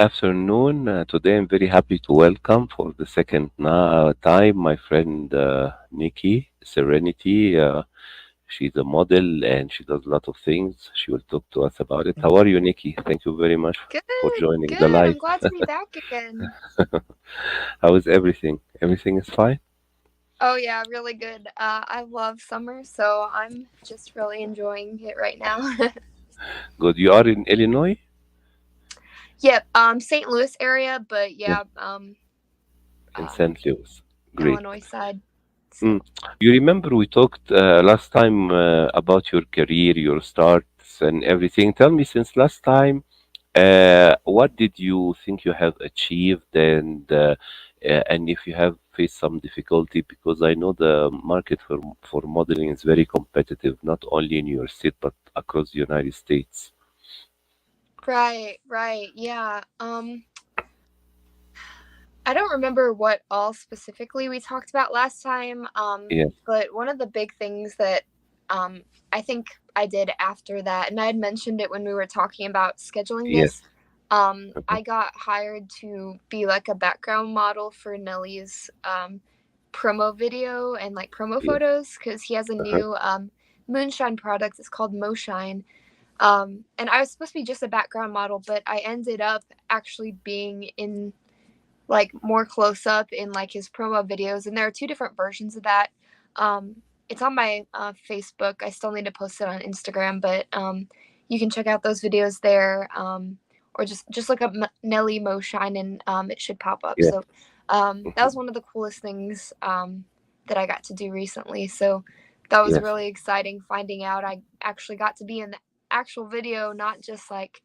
afternoon. Today I'm very happy to welcome for the second time my friend Nikki Serenity. She's a model and she does a lot of things. She will talk to us about it. How are you, Nikki? Thank you very much Good, for joining the good. live. I'm glad to be back again. How is everything? Everything is fine? Oh yeah, really good. I love summer, so I'm just really enjoying it right now. Good. You are in Illinois? Yep, St. Louis area, but Yeah, yeah, in uh, St. Louis. Great. Illinois side. Mm. So You remember we talked last time about your career, your starts, and everything. Tell me, since last time, what did you think you have achieved, and if you have faced some difficulty? Because I know the market for modeling is very competitive, not only in your state but across the United States. right, right, yeah. I don't remember what all specifically we talked about last time. Yes, But one of the big things that um I think I did after that, and I had mentioned it when we were talking about scheduling yes, this. I got hired to be like a background model for Nelly's promo video and like promo yes. photos because he has a Uh-huh. new moonshine product. It's called Moshine. And I was supposed to be just a background model, but I ended up actually being in like more close up in like his promo videos, and there are two different versions of that. It's on my Facebook. I still need to post it on Instagram, but you can check out those videos there, or just look up Nelly Mo Shine, and it should pop up. Yes. So that was one of the coolest things that I got to do recently. So that was Yes. really exciting finding out I actually got to be in the actual video, not just like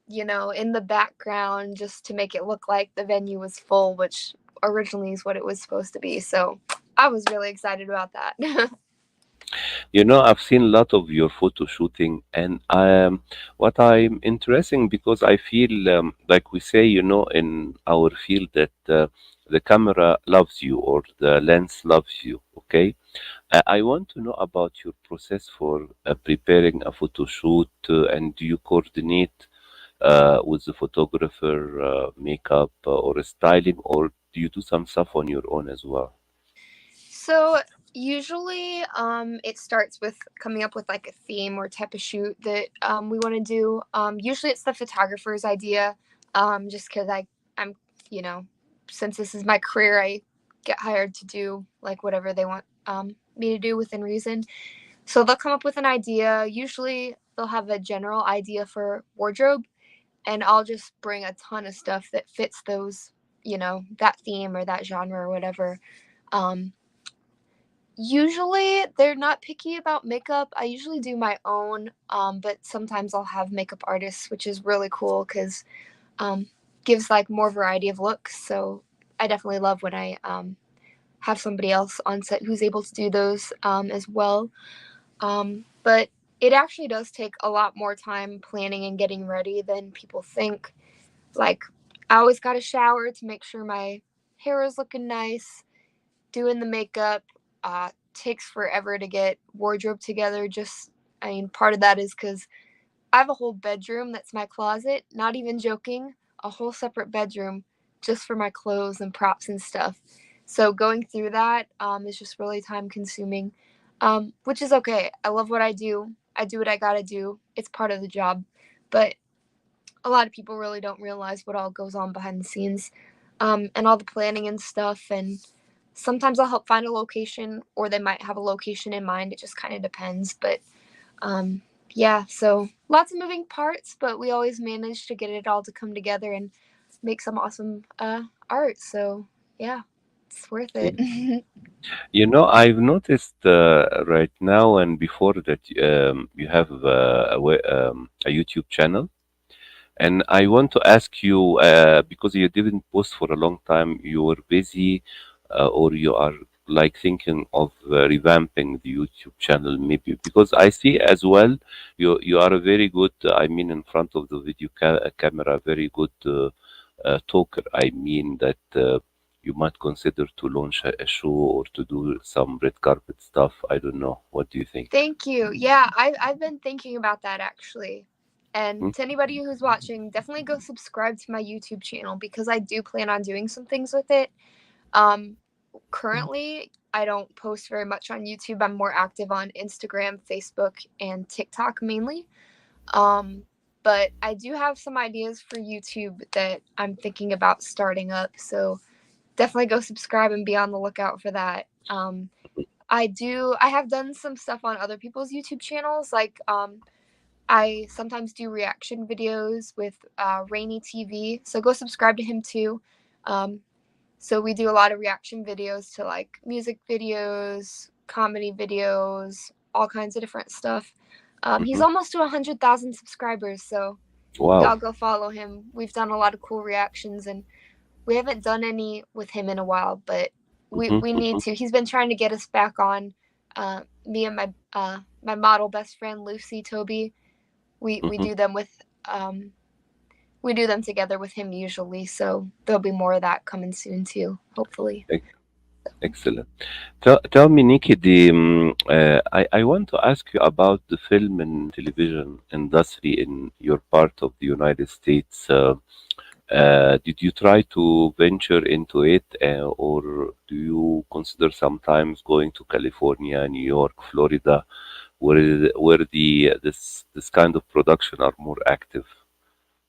in the background just to make it look like the venue was full, which originally is what it was supposed to be. So I was really excited about that. I've seen a lot of your photo shooting, and what I'm interesting because I feel like we say, in our field that the camera loves you or the lens loves you. Okay, I want to know about your process for preparing a photo shoot, and do you coordinate with the photographer, makeup, or styling, or do you do some stuff on your own as well? So usually it starts with coming up with like a theme or type of shoot that we want to do. Usually it's the photographer's idea, just because I'm you know since this is my career, I get hired to do like whatever they want me to do within reason. So they'll come up with an idea. Usually they'll have a general idea for wardrobe, and I'll just bring a ton of stuff that fits those, that theme or that genre or whatever. Um, Usually they're not picky about makeup. I usually do my own, but sometimes I'll have makeup artists, which is really cool because um, gives like more variety of looks. So I definitely love when I have somebody else on set who's able to do those as well. But it actually does take a lot more time planning and getting ready than people think. Like, I always got to shower to make sure my hair is looking nice. Doing the makeup takes forever to get wardrobe together. I mean, part of that is because I have a whole bedroom that's my closet. Not even joking, a whole separate bedroom just for my clothes and props and stuff. So going through that is just really time consuming, which is okay. I love what I do. I do what I gotta do. It's part of the job. But a lot of people really don't realize what all goes on behind the scenes, and all the planning and stuff. And sometimes I'll help find a location, or they might have a location in mind. It just kind of depends. But um, yeah, so lots of moving parts, but we always manage to get it all to come together and make some awesome art. So yeah, it's worth it. I've noticed right now and before that you have a YouTube channel, and I want to ask you because you didn't post for a long time, you were busy, or you are like thinking of revamping the YouTube channel, maybe because I see as well you are a very good, I mean, in front of the video camera, very good talker. I mean that. You might consider to launch a show or to do some red carpet stuff. I don't know. What do you think? Thank you. Yeah, I've been thinking about that actually. And mhm, to anybody who's watching, definitely go subscribe to my YouTube channel because I do plan on doing some things with it. Um, Currently, I don't post very much on YouTube. I'm more active on Instagram, Facebook, and TikTok mainly. Um, but I do have some ideas for YouTube that I'm thinking about starting up. So definitely go subscribe and be on the lookout for that. I have done some stuff on other people's YouTube channels. Like, I sometimes do reaction videos with Rainy TV. So go subscribe to him too. Um, so we do a lot of reaction videos to like music videos, comedy videos, all kinds of different stuff. He's mhm. almost to 100,000 subscribers, so Wow. y'all go follow him. We've done a lot of cool reactions, and we haven't done any with him in a while, but Mhm, we need mhm, to. He's been trying to get us back on. Me and my model best friend Lucy Toby. We mhm. do them with we do them together with him usually. So there'll be more of that coming soon too, hopefully. Ex- Excellent. Tell me, Nikki, I want to ask you about the film and television industry in your part of the United States. Did you try to venture into it, or do you consider sometimes going to California, New York, Florida, where this kind of production are more active?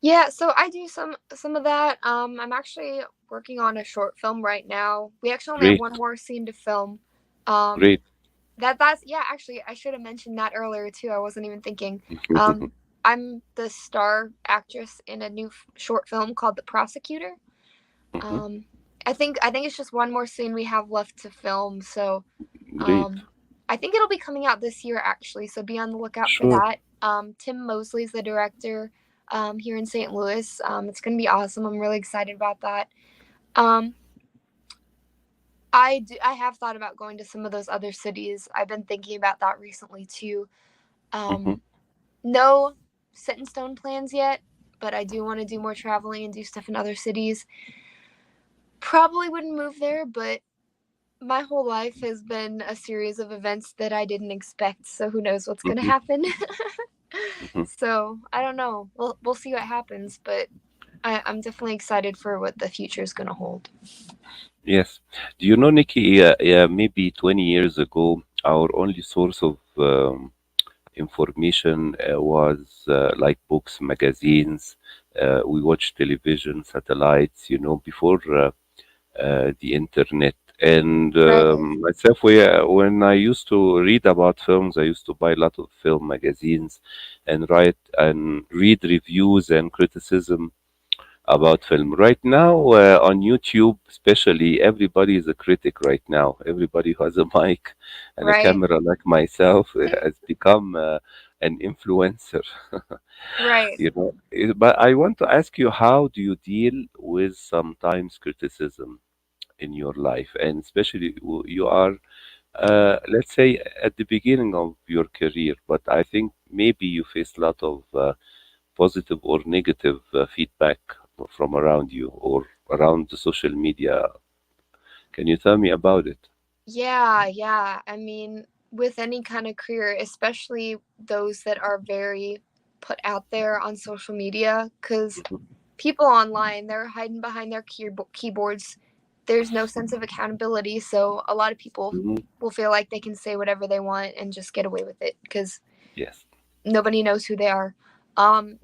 Yeah, so I do some of that. I'm actually working on a short film right now. We actually only have Great, one more scene to film. Um, great. that's yeah. Actually, I should have mentioned that earlier too. I wasn't even thinking. Um, I'm the star actress in a new short film called The Prosecutor. Mhm. Um, I think it's just one more scene we have left to film. So Great, um, I think it'll be coming out this year actually. So be on the lookout for sure. that. Tim Mosley's the director here in St. Louis. It's gonna be awesome. I'm really excited about that. Um, I have thought about going to some of those other cities. I've been thinking about that recently too. Mhm. Um, no set in stone plans yet, but I do want to do more traveling and do stuff in other cities. Probably wouldn't move there, but my whole life has been a series of events that I didn't expect, so who knows what's going to Mhm. happen. Mhm. So, I don't know. We'll see what happens, but I'm definitely excited for what the future is going to hold. Yes. Do you know, Nikki, maybe 20 years ago, our only source of information was like books, magazines. We watched television, satellites, before the internet. And Right. myself, when I used to read about films, I used to buy a lot of film magazines and write and read reviews and criticism about film. Right now, on YouTube, especially, everybody is a critic right now. Everybody who has a mic and a Right. camera, like myself, has become an influencer. Right. But I want to ask you, how do you deal with sometimes criticism in your life, and especially you are, let's say, at the beginning of your career, but I think maybe you face a lot of positive or negative feedback from around you or around the social media. Can you tell me about it? Yeah, yeah. I mean, with any kind of career, especially those that are very put out there on social media, because Mhm, people online, they're hiding behind their keyboards. There's no sense of accountability, so a lot of people mhm. will feel like they can say whatever they want and just get away with it because Yes. nobody knows who they are.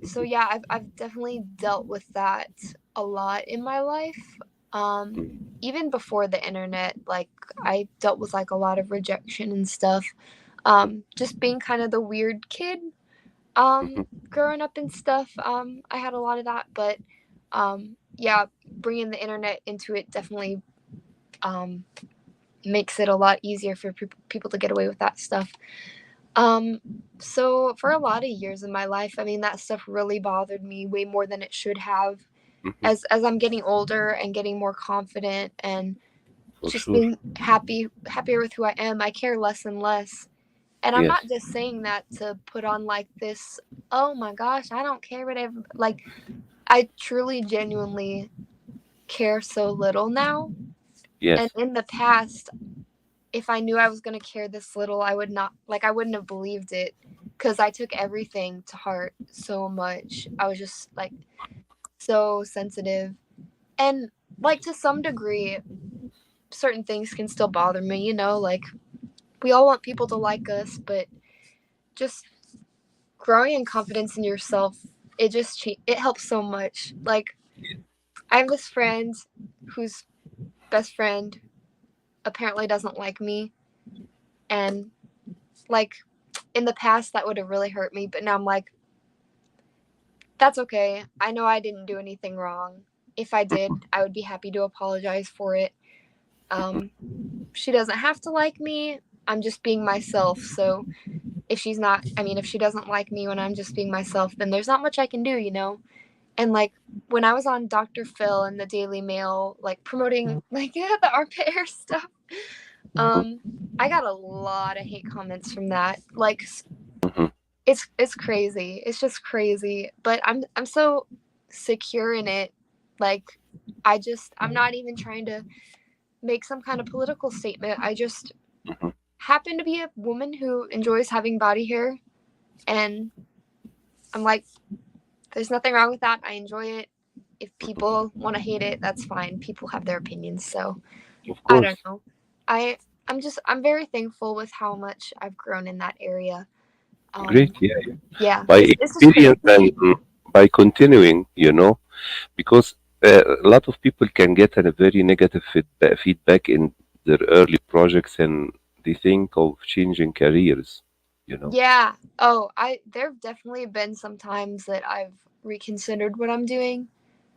So Mhm, yeah, I've definitely dealt with that a lot in my life. Um, mhm, Even before the internet, like I dealt with like a lot of rejection and stuff. Just being kind of the weird kid. mhm. Growing up and stuff. I had a lot of that, but yeah, bringing the internet into it definitely um makes it a lot easier for people to get away with that stuff. Um, so for a lot of years in my life, I mean, that stuff really bothered me way more than it should have. Mhm. As I'm getting older and getting more confident and For just sure. being happier with who I am, I care less and less. And I'm not Yes. just saying that to put on like this, oh my gosh, I don't care whatever. Like, I truly, genuinely care so little now. And Yes. in the past, if I knew I was going to care this little, I would not, like, I wouldn't have believed it. because I took everything to heart so much. I was just like so sensitive. And like to some degree, certain things can still bother me, you know, like we all want people to like us, but just growing in confidence in yourself, it helps so much. Like I have this friend whose best friend apparently doesn't like me, and like in the past that would have really hurt me, but now I'm like, that's okay. I know I didn't do anything wrong. If I did, I would be happy to apologize for it. Um, she doesn't have to like me. I'm just being myself. So if she doesn't like me when I'm just being myself, then there's not much I can do, you know? And like when I was on Dr. Phil and the Daily Mail, like promoting like the armpit hair stuff, um, I got a lot of hate comments from that. Like Mhm. it's crazy. It's just crazy. But I'm so secure in it. Like I'm not even trying to make some kind of political statement. I just Mhm. happen to be a woman who enjoys having body hair, and I'm like, there's nothing wrong with that. I enjoy it. If people want to hate it, that's fine. People have their opinions. So Of I don't course. know. I I'm very thankful with how much I've grown in that area. Great. Um, Yeah. yeah, By it's just experience crazy. and by continuing, because a lot of people can get a very negative feedback in their early projects and they think of changing careers, you know. Yeah. Oh, I there've definitely been some times that I've reconsidered what I'm doing.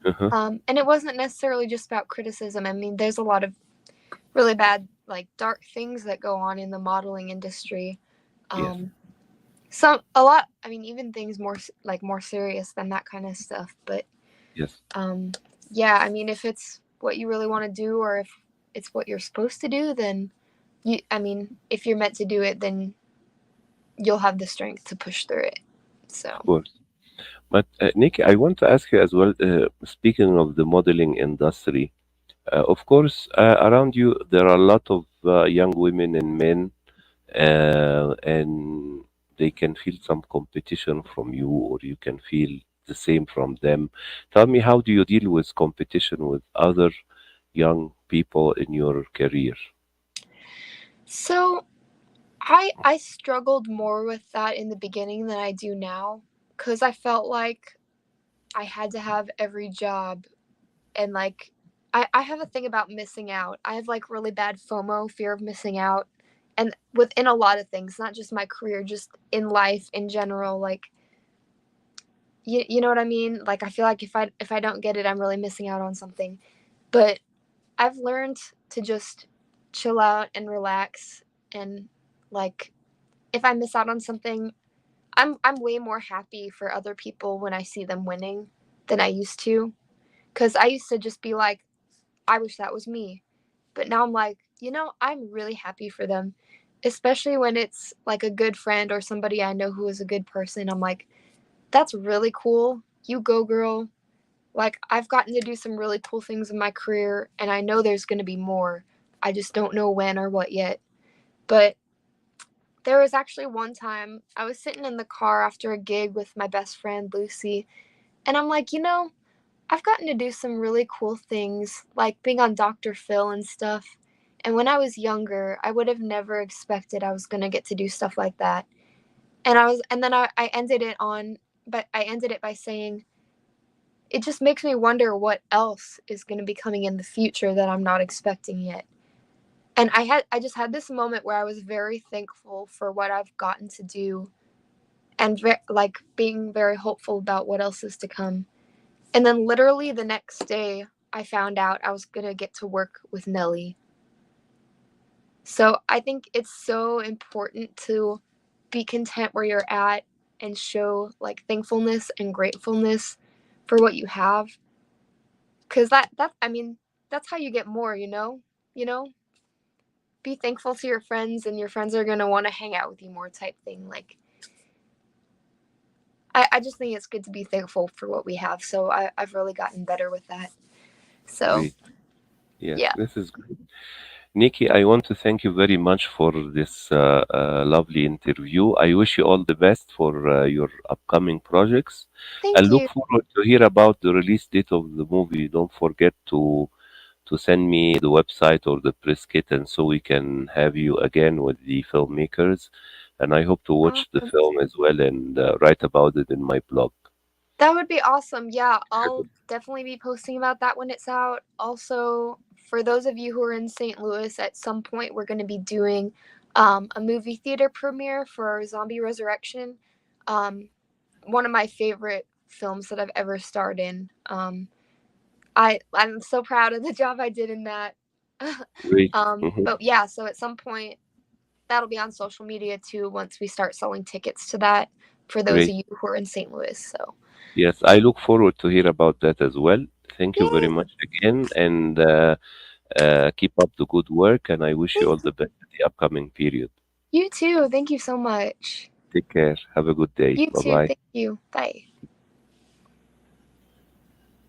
Uh-huh. And it wasn't necessarily just about criticism. I mean, there's a lot of really bad, like dark things that go on in the modeling industry. Yes. Um, a lot. I mean, even things more serious than that kind of stuff. But Yes. um, yeah. I mean, if it's what you really want to do, or if it's what you're supposed to do, then I mean, if you're meant to do it, then you'll have the strength to push through it. Of So course. But Nikki, I want to ask you as well. Speaking of the modeling industry, of course, around you there are a lot of young women and men, and they can feel some competition from you, or you can feel the same from them. Tell me, how do you deal with competition with other young people in your career? so I struggled more with that in the beginning than I do now, because I felt like I had to have every job, and like I have a thing about missing out. I have like really bad FOMO, fear of missing out, and within a lot of things, not just my career, just in life in general. Like you know what I mean? Like I feel like if I don't get it, I'm really missing out on something. But I've learned to just chill out and relax, and like if I miss out on something, I'm way more happy for other people when I see them winning than I used to. Cause I used to just be like, I wish that was me. But now I'm like, I'm really happy for them. Especially when it's like a good friend or somebody I know who is a good person. I'm like, that's really cool. You go, girl. Like, I've gotten to do some really cool things in my career, and I know there's going to be more. I just don't know when or what yet. But there was actually one time I was sitting in the car after a gig with my best friend, Lucy, and I'm like, I've gotten to do some really cool things, like being on Dr. Phil and stuff. And when I was younger, I would have never expected I was going to get to do stuff like that. And then I ended it but I ended it by saying, it just makes me wonder what else is going to be coming in the future that I'm not expecting yet. And I just had this moment where I was very thankful for what I've gotten to do, and like being very hopeful about what else is to come. And then literally the next day, I found out I was going to get to work with Nelly. So I think it's so important to be content where you're at and show like thankfulness and gratefulness for what you have. Cause I mean, that's how you get more, you know, be thankful to your friends, and your friends are going to want to hang out with you more type thing. Like, I just think it's good to be thankful for what we have. So I've really gotten better with that. So Great. Yes, yeah. this is great. Nikki, I want to thank you very much for this lovely interview. I wish you all the best for your upcoming projects. I Thank look you. forward to hear about the release date of the movie. Don't forget to send me the website or the press kit, and so we can have you again with the filmmakers. And I hope to watch the Awesome. film as well and write about it in my blog. That would be awesome. Yeah, I'll definitely be posting about that when it's out. Also, for those of you who are in St. Louis, at some point we're going to be doing a movie theater premiere for Zombie Resurrection. Um, One of my favorite films that I've ever starred in. I'm so proud of the job I did in that. Great. Mhm. But yeah, so at some point that'll be on social media too once we start selling tickets to that for those of Great. you who are in St. Louis. So Yes, I look forward to hear about that as well. Thank you very yay! much again, and keep up the good work. And I wish you all Thank the best in the upcoming period. you too. Thank you so much. Take care. Have a good day. You Bye too. bye. Thank you. Bye.